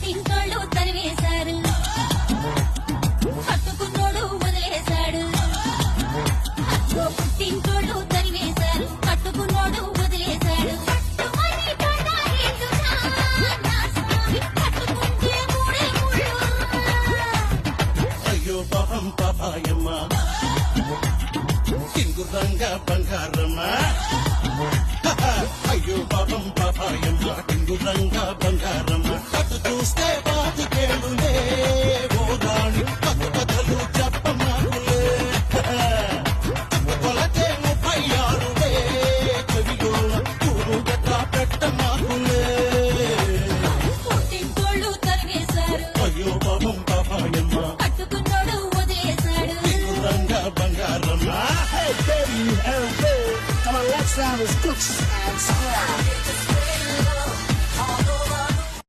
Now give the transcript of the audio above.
పుట్టింటోళ్ళు తరివేశారు, కట్టుకున్నోడు వదిలేశాడు. అక్కో పుట్టింటోళ్ళు తరివేశారు, కట్టుకున్నోడు వదిలేశాడు. కట్టుమని పడ్డారేందునా, నా స్వామి కట్టుకుంటే మూడే ముళ్ళు. అయ్యో పాపం పాపాయమ్మ టింగురంగ బంగారమ్మ. అయ్యో పాపం పాపాయమ్మ టింగురంగ బంగారమ్మ. అటు చూస్తే బాతికేడులే ఓ రాణి, పక్క కథలు చెప్పమాకులే. కొలతే 36 చెవియోల కూరు గట్ట పెట్టమాకులే. పుట్టింటోళ్ళు తరివేశారు, అయ్యో పాపం పాపాయమ్మ కట్టుకున్నోడు వదిలేశాడు. టింగురంగ Bangaramma. Hey baby, hey baby, come on, let's have this cooks and square.